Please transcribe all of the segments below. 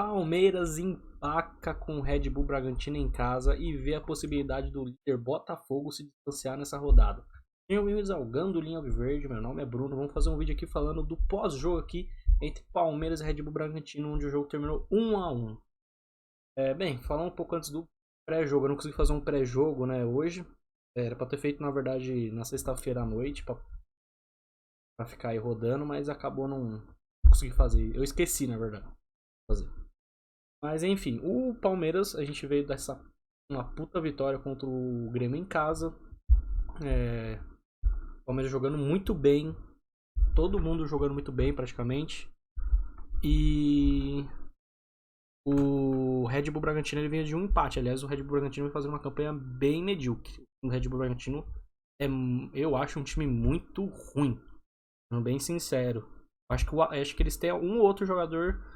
Palmeiras empaca com o Red Bull Bragantino em casa e vê a possibilidade do líder Botafogo se distanciar nessa rodada. Bem-vindos ao Gandolinha Alviverde, meu nome é Bruno. Vamos fazer um vídeo aqui falando do pós-jogo aqui entre Palmeiras e Red Bull Bragantino, onde o jogo terminou 1-1. Bem, falando um pouco antes do pré-jogo, eu não consegui fazer um pré-jogo, né, hoje. Era pra ter feito, na verdade, na sexta-feira à noite, pra ficar aí rodando, mas acabou não consegui fazer. Eu esqueci, na verdade, de fazer. Mas enfim, o Palmeiras, a gente veio dessa uma puta vitória contra o Grêmio em casa. O Palmeiras jogando muito bem, todo mundo jogando muito bem praticamente. E o Red Bull Bragantino ele vinha de um empate. Aliás, o Red Bull Bragantino vem fazendo uma campanha bem medíocre. O Red Bull Bragantino eu acho um time muito ruim, sendo bem sincero. Acho que eles têm um ou outro jogador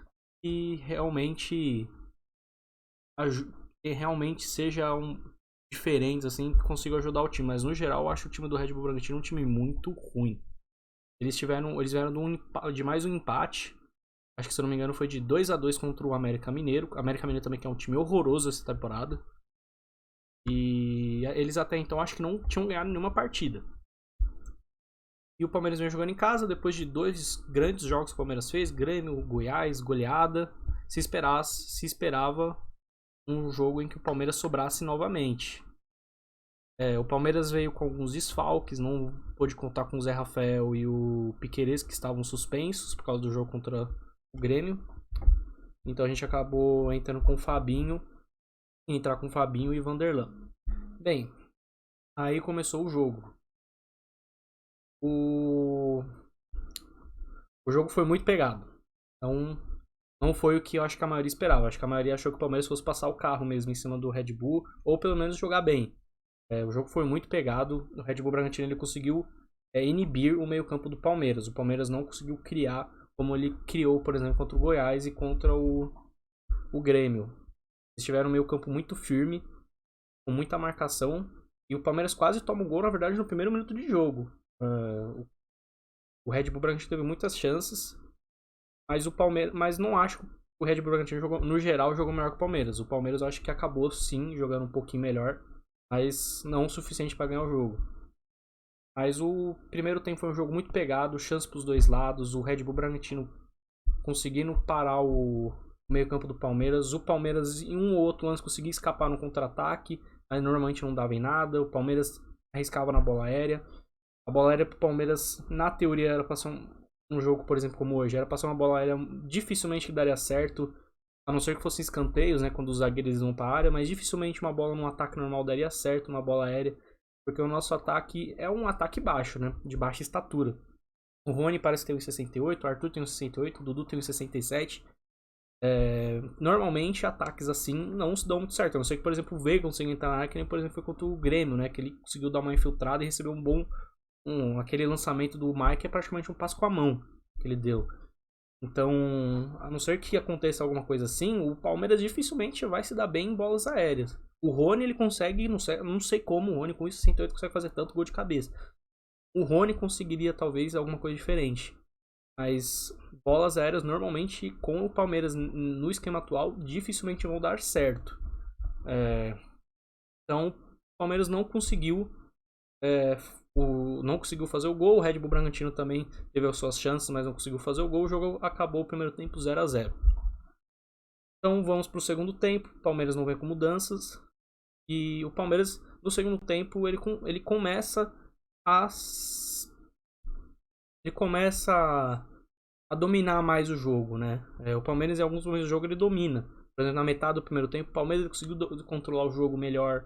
que realmente sejam diferentes, assim, que consigam ajudar o time. Mas no geral, eu acho o time do Red Bull Bragantino um time muito ruim. Eles vieram de mais um empate. Acho que, se eu não me engano, foi de 2-2 contra o América Mineiro. O América Mineiro também, que é um time horroroso essa temporada. E eles até então acho que não tinham ganhado nenhuma partida. E o Palmeiras vem jogando em casa, depois de dois grandes jogos que o Palmeiras fez, Grêmio, Goiás, goleada. Se esperava um jogo em que o Palmeiras sobrasse novamente. O Palmeiras veio com alguns desfalques, não pôde contar com o Zé Rafael e o Piquerez, que estavam suspensos por causa do jogo contra o Grêmio. Então a gente acabou entrando com o Fabinho, entrar com o Fabinho e Vanderlan. Bem, aí começou o jogo. O jogo foi muito pegado. Então não foi o que eu acho que a maioria esperava. Acho que a maioria achou que o Palmeiras fosse passar o carro mesmo em cima do Red Bull, ou pelo menos jogar bem. O jogo foi muito pegado. O Red Bull Bragantino ele conseguiu inibir o meio-campo do Palmeiras. O Palmeiras não conseguiu criar como ele criou, por exemplo, contra o Goiás e contra o Grêmio. Eles tiveram um meio-campo muito firme, com muita marcação. E o Palmeiras quase toma o gol, na verdade, no primeiro minuto de jogo. O Red Bull Bragantino teve muitas chances, mas não acho que o Red Bull Bragantino no geral jogou melhor que o Palmeiras. O Palmeiras eu acho que acabou sim jogando um pouquinho melhor, mas não o suficiente para ganhar o jogo. Mas o primeiro tempo foi um jogo muito pegado, chance para os dois lados, o Red Bull Bragantino conseguindo parar o meio-campo do Palmeiras. O Palmeiras em um ou outro lance conseguia escapar no contra-ataque, mas normalmente não dava em nada. O Palmeiras arriscava na bola aérea. A bola aérea pro Palmeiras, na teoria, era pra ser um jogo, por exemplo, como hoje. Era pra ser uma bola aérea dificilmente que daria certo. A não ser que fossem escanteios, né? Quando os zagueiros vão pra área. Mas dificilmente uma bola num ataque normal daria certo, uma bola aérea. Porque o nosso ataque é um ataque baixo, né? De baixa estatura. O Rony parece que tem 1,68, o Arthur tem 1,68, o Dudu tem 1,67. Normalmente ataques assim não se dão muito certo. A não ser que, por exemplo, o Veiga consiga entrar na área, que nem, por exemplo, foi contra o Grêmio, né? Que ele conseguiu dar uma infiltrada e recebeu um bom... aquele lançamento do Mike é praticamente um passo com a mão que ele deu. Então, a não ser que aconteça alguma coisa assim, o Palmeiras dificilmente vai se dar bem em bolas aéreas. O Rony, ele consegue, não sei como o Rony com 1,68 consegue fazer tanto gol de cabeça. O Rony conseguiria talvez alguma coisa diferente. Mas bolas aéreas normalmente com o Palmeiras no esquema atual dificilmente vão dar certo. Então, o Palmeiras não conseguiu não conseguiu fazer o gol. O Red Bull Bragantino também teve as suas chances, mas não conseguiu fazer o gol. O jogo acabou o primeiro tempo 0-0. Então vamos para o segundo tempo. O Palmeiras não vem com mudanças. E o Palmeiras, no segundo tempo, ele começa a dominar mais o jogo, né? O Palmeiras, em alguns momentos do jogo, ele domina. Por exemplo, na metade do primeiro tempo, o Palmeiras conseguiu controlar o jogo melhor.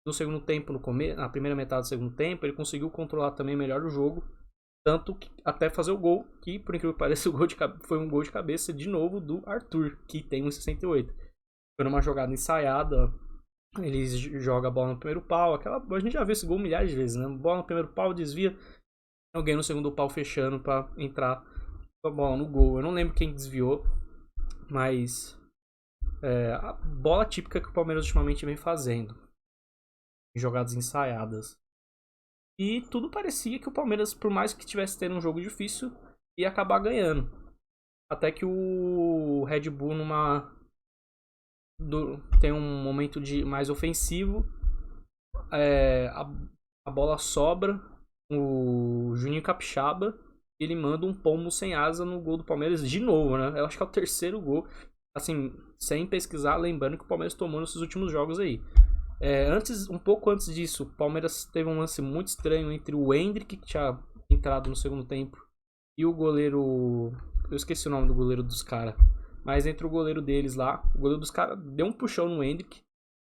No segundo tempo, na primeira metade do segundo tempo, ele conseguiu controlar também melhor o jogo. Tanto que até fazer o gol, que por incrível que pareça, foi um gol de cabeça de novo do Arthur, que tem 1,68. Foi numa jogada ensaiada. Ele joga a bola no primeiro pau. A gente já viu esse gol milhares de vezes, né? Bola no primeiro pau, desvia. Alguém no segundo pau fechando pra entrar a bola no gol. Eu não lembro quem desviou, mas a bola típica que o Palmeiras ultimamente vem fazendo. Jogadas ensaiadas. E tudo parecia que o Palmeiras, por mais que tivesse tendo um jogo difícil, ia acabar ganhando. Até que o Red Bull, numa tem um momento de mais ofensivo. A bola sobra. O Juninho Capixaba, ele manda um pombo sem asa no gol do Palmeiras de novo, né? Eu acho que é o terceiro gol. Assim, sem pesquisar, lembrando que o Palmeiras tomou nesses últimos jogos aí. Um pouco antes disso, o Palmeiras teve um lance muito estranho entre o Endrick, que tinha entrado no segundo tempo, e o goleiro... Eu esqueci o nome do goleiro dos caras. Mas entre o goleiro deles lá, o goleiro dos caras deu um puxão no Endrick.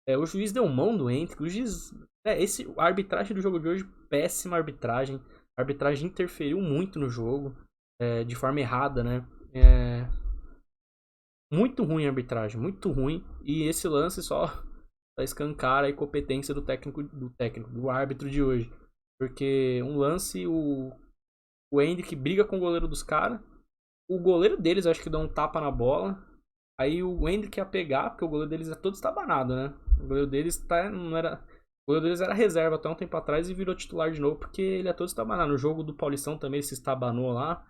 O juiz deu mão no Endrick. O juiz... a arbitragem do jogo de hoje, péssima arbitragem. A arbitragem interferiu muito no jogo, de forma errada, né? Muito ruim a arbitragem, muito ruim. E esse lance só escancara a incompetência do árbitro de hoje. Porque um lance, o Endrick briga com o goleiro dos caras. O goleiro deles, acho que dá um tapa na bola. Aí o Endrick ia pegar, porque o goleiro deles é todo estabanado, né? O goleiro deles não era... O goleiro deles era reserva até um tempo atrás e virou titular de novo, porque ele é todo estabanado. No jogo do Paulistão também ele se estabanou lá.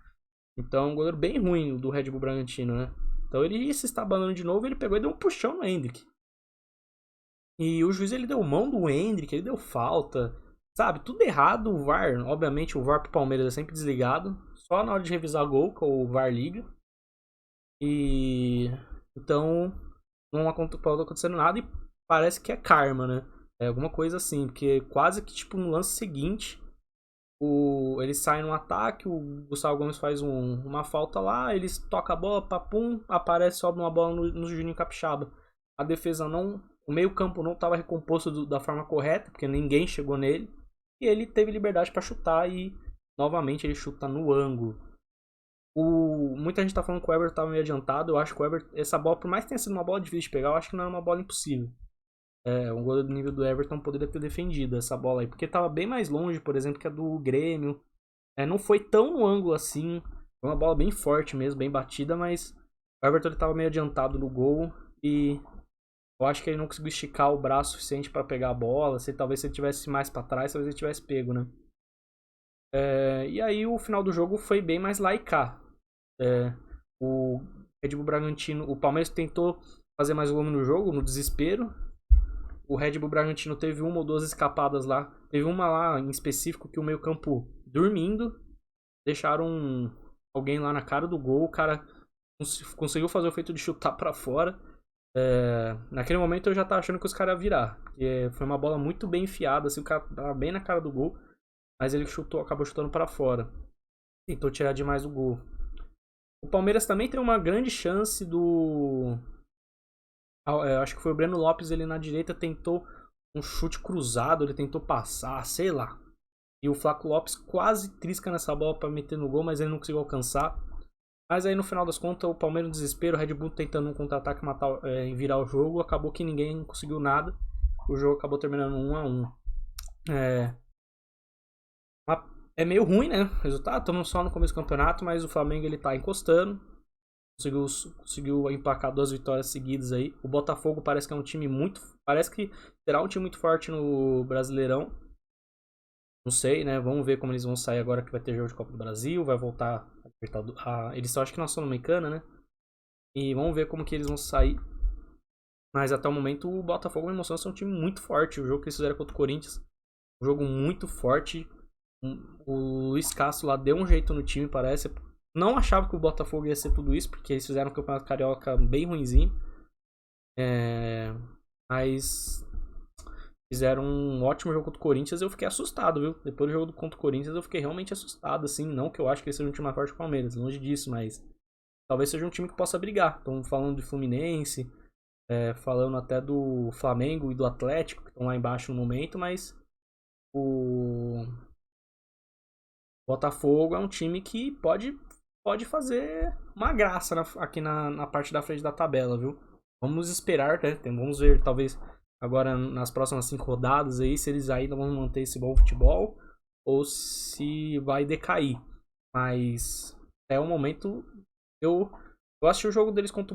Então, um goleiro bem ruim do Red Bull Bragantino, né? Então ele ia se estabanando de novo, ele pegou e deu um puxão no Endrick. E o juiz, ele deu mão do Endrick, ele deu falta. Sabe, tudo errado. O VAR, obviamente o VAR pro Palmeiras é sempre desligado. Só na hora de revisar gol que o VAR liga. E... Então, não pode acontecendo nada e parece que é karma, né? É alguma coisa assim, porque quase que tipo no lance seguinte, ele sai no ataque, o Gustavo Gomes faz uma falta lá, eles tocam a bola, papum, aparece, sobe uma bola no Juninho Capixaba. A defesa não, o meio campo não estava recomposto da forma correta, porque ninguém chegou nele, e ele teve liberdade para chutar e novamente ele chuta no ângulo. Muita gente tá falando que o Everton tava meio adiantado. Eu acho que o Everton, essa bola, por mais que tenha sido uma bola difícil de pegar, eu acho que não é uma bola impossível. Um goleiro do nível do Everton poderia ter defendido essa bola aí, porque tava bem mais longe, por exemplo, que a do Grêmio. Não foi tão no ângulo assim. Foi uma bola bem forte mesmo, bem batida, mas o Everton ele tava meio adiantado no gol e eu acho que ele não conseguiu esticar o braço suficiente para pegar a bola. Talvez se ele tivesse mais para trás, talvez ele tivesse pego, né? E aí o final do jogo foi bem mais lá e cá. O Red Bull Bragantino, o Palmeiras tentou fazer mais volume no jogo, no desespero. O Red Bull Bragantino teve uma ou duas escapadas lá. Teve uma lá em específico que o meio campo dormindo. Deixaram alguém lá na cara do gol. O cara conseguiu fazer o feito de chutar pra fora. Naquele momento eu já tava achando que os caras iam virar. Porque foi uma bola muito bem enfiada. Assim, o cara tava bem na cara do gol. Mas ele acabou chutando pra fora. Tentou tirar demais o gol. O Palmeiras também tem uma grande chance do... acho que foi o Breno Lopes, ele na direita tentou um chute cruzado, ele tentou passar, sei lá. E o Flaco Lopes quase trisca nessa bola para meter no gol, mas ele não conseguiu alcançar. Mas aí no final das contas, o Palmeiras no desespero, o Red Bull tentando um contra-ataque em virar o jogo, acabou que ninguém conseguiu nada. O jogo acabou terminando 1-1. É meio ruim, né? O resultado, estamos só no começo do campeonato, mas o Flamengo ele tá encostando. Conseguiu emplacar 2 vitórias seguidas aí. O Botafogo parece que é um time muito... Parece que será um time muito forte no Brasileirão. Não sei, né? Vamos ver como eles vão sair agora que vai ter jogo de Copa do Brasil. Vai voltar eles estão, acho que na Sul-Americana, né? E vamos ver como que eles vão sair. Mas até o momento o Botafogo me emociona ser um time muito forte. O jogo que eles fizeram contra o Corinthians, um jogo muito forte. O Luiz Castro lá deu um jeito no time, parece. Não achava que o Botafogo ia ser tudo isso, porque eles fizeram um campeonato carioca bem ruinzinho. Mas fizeram um ótimo jogo contra o Corinthians. Eu fiquei assustado, viu? Depois do jogo contra o Corinthians eu fiquei realmente assustado, assim. Não que eu acho que ele seja um time mais forte que o Palmeiras, longe disso, mas talvez seja um time que possa brigar. Estão falando de Fluminense, falando até do Flamengo e do Atlético, que estão lá embaixo no momento, mas o Botafogo é um time que pode fazer uma graça aqui na parte da frente da tabela, viu? Vamos esperar, né? Vamos ver, talvez, agora nas próximas 5 rodadas aí, se eles ainda vão manter esse bom futebol ou se vai decair. Mas é um momento... Eu assisti o jogo deles contra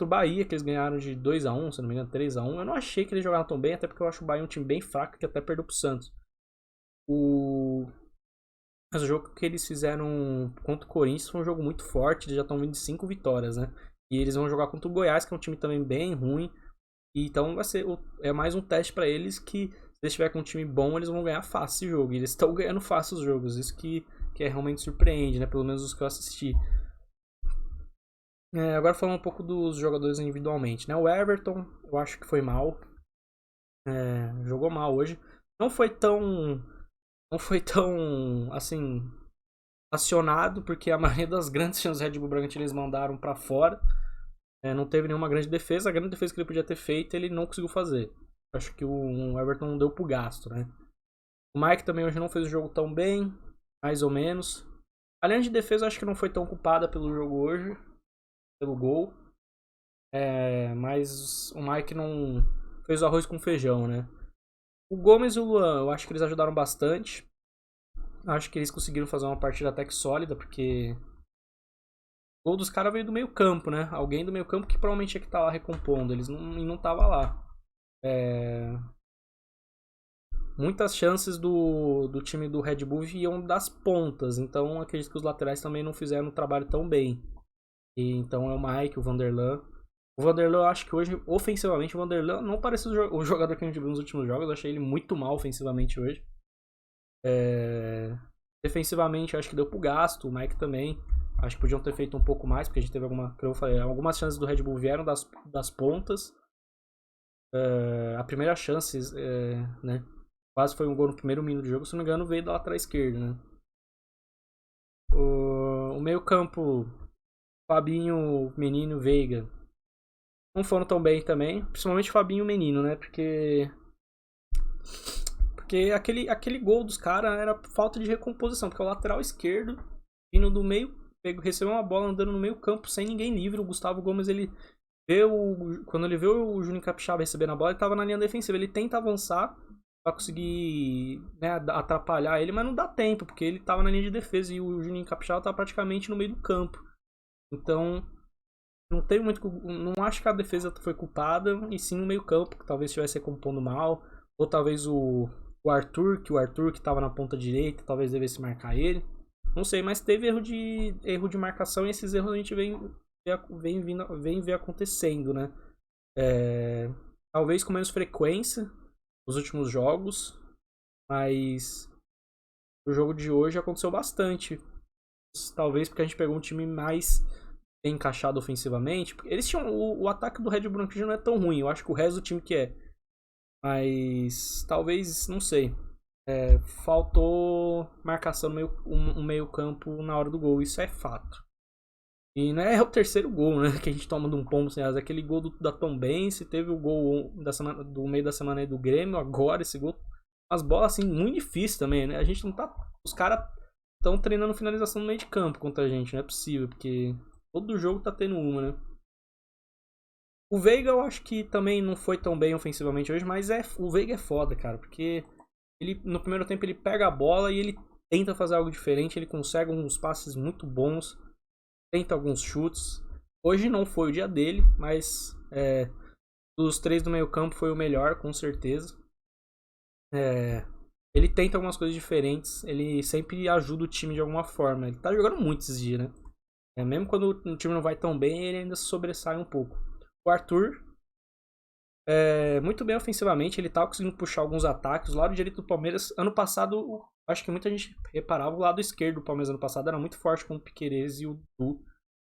o Bahia, que eles ganharam de 2-1, se não me engano, 3-1. Eu não achei que eles jogaram tão bem, até porque eu acho o Bahia um time bem fraco, que até perdeu pro Santos. Mas o jogo que eles fizeram contra o Corinthians foi um jogo muito forte. Eles já estão vindo de 5 vitórias, né? E eles vão jogar contra o Goiás, que é um time também bem ruim. E então vai ser é mais um teste pra eles que se eles estiverem com um time bom, eles vão ganhar fácil esse jogo. E eles estão ganhando fácil os jogos. Isso que é realmente surpreende, né? Pelo menos os que eu assisti. Agora falando um pouco dos jogadores individualmente, né? O Everton, eu acho que foi mal. Jogou mal hoje. Não foi tão. Não foi tão. Assim. Acionado, porque a maioria das grandes chances do Red Bull Bragantino eles mandaram pra fora. Não teve nenhuma grande defesa. A grande defesa que ele podia ter feito, ele não conseguiu fazer. Acho que o Everton não deu pro gasto, né? O Mike também hoje não fez o jogo tão bem, mais ou menos. Além de defesa, acho que não foi tão culpada pelo jogo hoje, pelo gol. Mas o Mike não fez o arroz com feijão, né? O Gomes e o Luan, eu acho que eles ajudaram bastante. Acho que eles conseguiram fazer uma partida até que sólida, porque o gol dos caras veio do meio campo, né? Alguém do meio campo que provavelmente tinha que estar lá recompondo. Eles não tava lá. Muitas chances do time do Red Bull iam das pontas, então acredito que os laterais também não fizeram o trabalho tão bem. E então é o Mike, o Vanderlan. O Vanderlan, eu acho que hoje, ofensivamente, o Vanderlan não parece o jogador que a gente viu nos últimos jogos. Eu achei ele muito mal ofensivamente hoje. Defensivamente, eu acho que deu pro gasto. O Mike também. Acho que podiam ter feito um pouco mais, porque a gente teve algumas chances do Red Bull vieram das pontas. A primeira chance, né? Quase foi um gol no primeiro minuto do jogo, se não me engano, veio da lateral esquerda, né? O meio-campo, Fabinho, Menino, Veiga, não foram tão bem também, principalmente Fabinho e Menino, né? Porque aquele gol dos caras era falta de recomposição, porque o lateral esquerdo, vindo do meio, recebeu uma bola andando no meio-campo sem ninguém livre. O Gustavo Gomes, quando ele vê o Juninho Capixaba recebendo a bola, ele tava na linha defensiva. Ele tenta avançar pra conseguir, né, atrapalhar ele, mas não dá tempo, porque ele tava na linha de defesa e o Juninho Capixaba tava praticamente no meio do campo. Então, não tem muito. Não acho que a defesa foi culpada, e sim o meio campo, que talvez estivesse recompondo mal. Ou talvez o Arthur, que tava na ponta direita, talvez devesse marcar ele. Não sei, mas teve erro de marcação, e esses erros a gente vem ver acontecendo, né? Talvez com menos frequência nos últimos jogos, mas o jogo de hoje aconteceu bastante. Talvez porque a gente pegou um time mais bem encaixado ofensivamente. Eles tinham o ataque do Red Bull Bragantino não é tão ruim, eu acho que o resto do time que é. Mas talvez, não sei. Faltou marcação no meio campo na hora do gol, isso é fato. E não é o terceiro gol, né? Que a gente toma de um pombo sem asa. Aquele gol da Tombense, teve o gol do meio da semana aí do Grêmio, agora esse gol. As bolas, assim, muito difíceis também, né? A gente não tá. Os caras estão treinando finalização no meio de campo contra a gente, não é possível, porque todo jogo tá tendo uma, né? O Veiga eu acho que também não foi tão bem ofensivamente hoje, mas o Veiga é foda, cara, porque ele no primeiro tempo ele pega a bola e ele tenta fazer algo diferente, ele consegue uns passes muito bons, tenta alguns chutes. Hoje não foi o dia dele, mas dos três do meio campo foi o melhor, com certeza. Ele tenta algumas coisas diferentes, ele sempre ajuda o time de alguma forma. Ele tá jogando muito esses dias, né? Mesmo quando o time não vai tão bem, ele ainda se sobressai um pouco. O Arthur, muito bem ofensivamente, ele tá conseguindo puxar alguns ataques. O lado direito do Palmeiras, ano passado, acho que muita gente reparava, o lado esquerdo do Palmeiras ano passado era muito forte com o Piquerez e o Du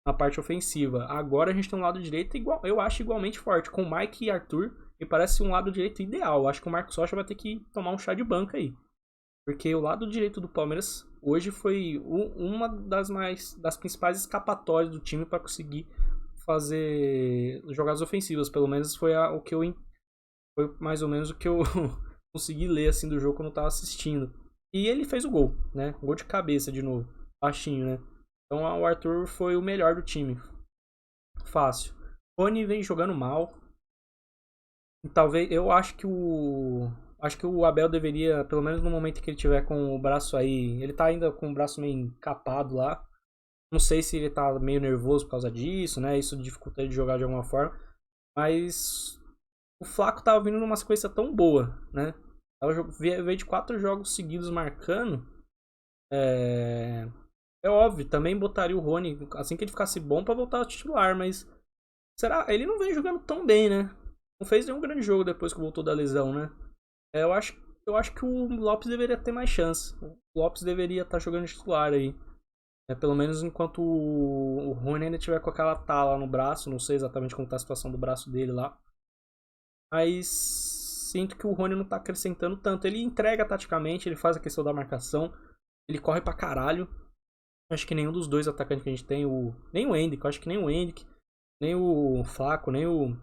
na parte ofensiva. Agora a gente tem um lado direito igual, eu acho igualmente forte, com o Mike e Arthur, e parece um lado direito ideal. Eu acho que o Marcos Rocha vai ter que tomar um chá de banca aí. Porque o lado direito do Palmeiras hoje foi uma das principais escapatórias do time para conseguir fazer jogadas ofensivas. Pelo menos foi foi mais ou menos o que eu consegui ler assim do jogo quando eu tava assistindo. E ele fez o gol, né? Gol de cabeça de novo, baixinho, né? Então o Arthur foi o melhor do time. Fácil. O Rony vem jogando mal. Talvez eu acho que o Abel deveria, pelo menos no momento que ele tiver com o braço aí, ele tá ainda com o braço meio encapado lá. Não sei se ele tá meio nervoso por causa disso, né? Isso dificulta ele de jogar de alguma forma. Mas o Flaco tava vindo numa sequência tão boa, né? Veio de 4 jogos seguidos marcando. É óbvio, também botaria o Rony assim que ele ficasse bom pra voltar ao titular, mas será? Ele não vem jogando tão bem, né? não fez nenhum grande jogo depois que voltou da lesão, né? Eu acho que o Lopes deveria ter mais chance. O Lopes deveria estar jogando de titular aí. Pelo menos enquanto o Rony ainda tiver com aquela tala no braço. Não sei exatamente como tá a situação do braço dele lá. Mas sinto que o Rony não tá acrescentando tanto. Ele entrega taticamente, ele faz a questão da marcação. Ele corre pra caralho. Acho que nenhum dos dois atacantes que a gente tem, nem o Endrick, acho que nem o Endrick, nem o Flaco, nem o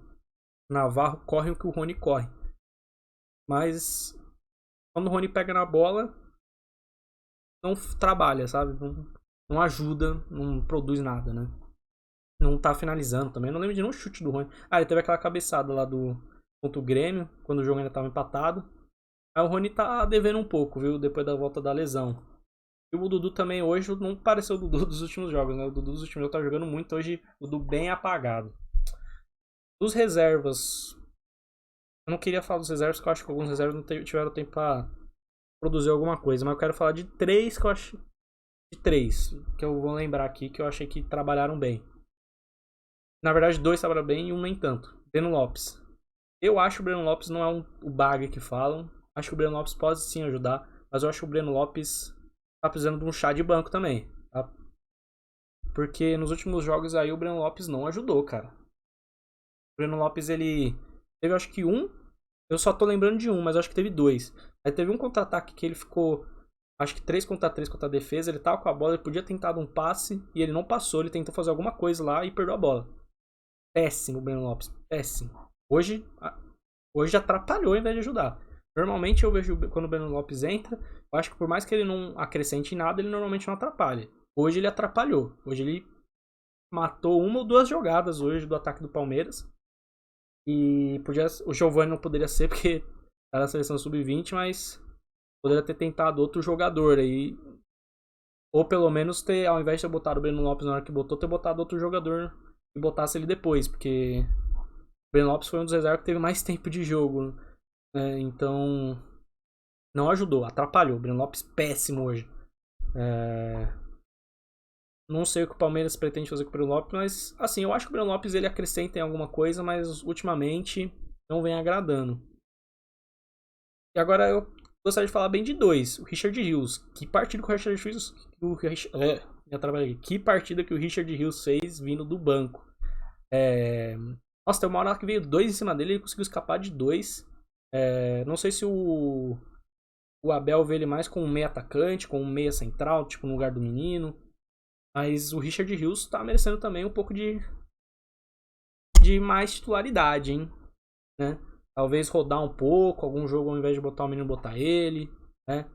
Navarro correm o que o Rony corre. Mas quando o Rony pega na bola, não trabalha, sabe? Não ajuda, não produz nada, né? Não tá finalizando também. Não lembro de nenhum chute do Rony. Ah, ele teve aquela cabeçada lá contra o Grêmio, quando o jogo ainda tava empatado. Aí o Rony tá devendo um pouco, viu? Depois da volta da lesão. E o Dudu também hoje não pareceu o Dudu dos últimos jogos, né? O Dudu dos últimos jogos tá jogando muito. Hoje o Dudu bem apagado. Dos reservas, eu não queria falar dos reservas, porque eu acho que alguns reservas não tiveram tempo pra produzir alguma coisa. Mas eu quero falar de 3 que eu acho. De 3 que eu vou lembrar aqui, que eu achei que trabalharam bem. Na verdade, 2 trabalharam bem e um nem tanto. Breno Lopes. Eu acho que o Breno Lopes não é o bag que falam. Acho que o Breno Lopes pode sim ajudar. Mas eu acho que o Breno Lopes tá precisando de um chá de banco também. Tá? Porque nos últimos jogos aí o Breno Lopes não ajudou, cara. O Breno Lopes, ele teve acho que um. Eu só tô lembrando de um, mas acho que teve 2. Aí teve um contra-ataque que ele ficou, acho que 3 contra 3 contra a defesa. Ele tava com a bola, ele podia ter dado um passe e ele não passou. Ele tentou fazer alguma coisa lá e perdeu a bola. Péssimo o Breno Lopes, péssimo. Hoje atrapalhou em vez de ajudar. Normalmente eu vejo quando o Breno Lopes entra, eu acho que por mais que ele não acrescente em nada, ele normalmente não atrapalha. Hoje ele atrapalhou. Hoje ele matou 1 ou 2 jogadas hoje do ataque do Palmeiras. E o Giovani não poderia ser porque tá na seleção sub-20, mas poderia ter tentado outro jogador aí. Ou pelo menos ter, ao invés de ter botado o Breno Lopes na hora que botou, ter botado outro jogador e botasse ele depois, porque o Breno Lopes foi um dos reservas que teve mais tempo de jogo, né? Então não ajudou, atrapalhou. O Breno Lopes péssimo hoje. Não sei o que o Palmeiras pretende fazer com o Breno Lopes, mas assim, eu acho que o Breno Lopes ele acrescenta em alguma coisa, mas ultimamente não vem agradando. E agora eu gostaria de falar bem de 2. O Richard Rios. Que partida que o Richard Rios... Que partida que o Richard Rios fez vindo do banco. Nossa, tem uma hora que veio 2 em cima dele, ele conseguiu escapar de 2. Não sei se o Abel vê ele mais como um meia atacante, como um meia central, tipo no lugar do menino. Mas o Richard Rios tá merecendo também um pouco de mais titularidade, hein? Né? Talvez rodar um pouco, algum jogo ao invés de botar o menino, botar ele, né?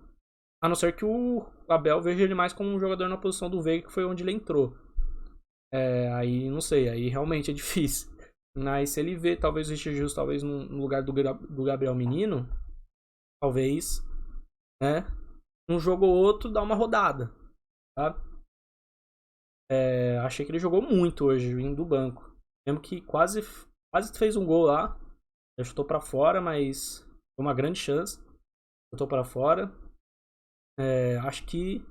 A não ser que o Abel veja ele mais como um jogador na posição do Veiga, que foi onde ele entrou. Aí não sei, aí realmente é difícil. Mas se ele vê talvez o Richard Rios talvez no lugar do Gabriel Menino, talvez, né? Um jogo ou outro dá uma rodada, tá? Achei que ele jogou muito hoje, vindo do banco. Lembro que quase fez um gol lá. Ele chutou pra fora, mas foi uma grande chance. Chutou pra fora. Acho que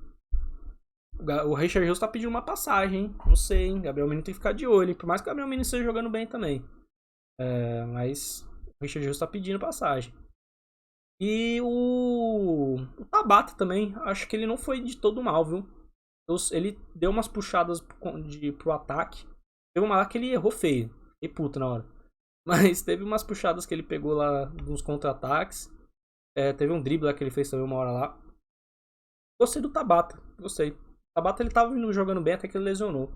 o Richard Rios tá pedindo uma passagem, hein? Não sei, hein? Gabriel Menino tem que ficar de olho, hein? Por mais que o Gabriel Menino esteja jogando bem também. Mas o Richard Rios tá pedindo passagem. E o Tabata também, acho que ele não foi de todo mal, viu? Ele deu umas puxadas pro ataque. Teve uma lá que ele errou feio. Fiquei puto na hora. Mas teve umas puxadas que ele pegou lá nos contra-ataques. Teve um drible lá que ele fez também uma hora lá. Gostei do Tabata. Gostei. O Tabata ele tava jogando bem até que ele lesionou.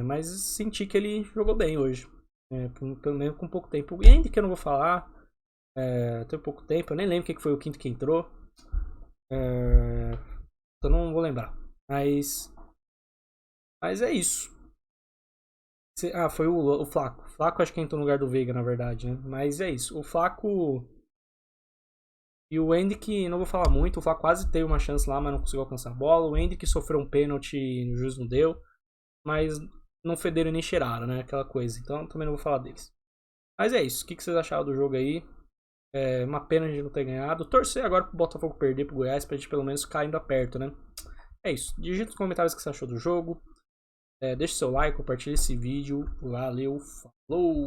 Mas senti que ele jogou bem hoje. Pelo menos com pouco tempo. O Andy que eu não vou falar. Tem pouco tempo. Eu nem lembro quem foi o quinto que entrou. Eu não vou lembrar. Mas é isso. Foi o Flaco. O Flaco acho que entrou no lugar do Veiga, na verdade, né? Mas é isso. O Flaco e o Endrick, não vou falar muito. O Flaco quase teve uma chance lá, mas não conseguiu alcançar a bola. O Endrick sofreu um pênalti e o juiz não deu. Mas não federam nem cheiraram, né? Aquela coisa. Então também não vou falar deles. Mas é isso. O que vocês acharam do jogo aí? Uma pena a gente não ter ganhado. Torcer agora pro Botafogo perder pro Goiás pra gente pelo menos ficar ainda perto, né? É isso. Digita nos comentários o que você achou do jogo. Deixe seu like, compartilhe esse vídeo. Valeu, falou!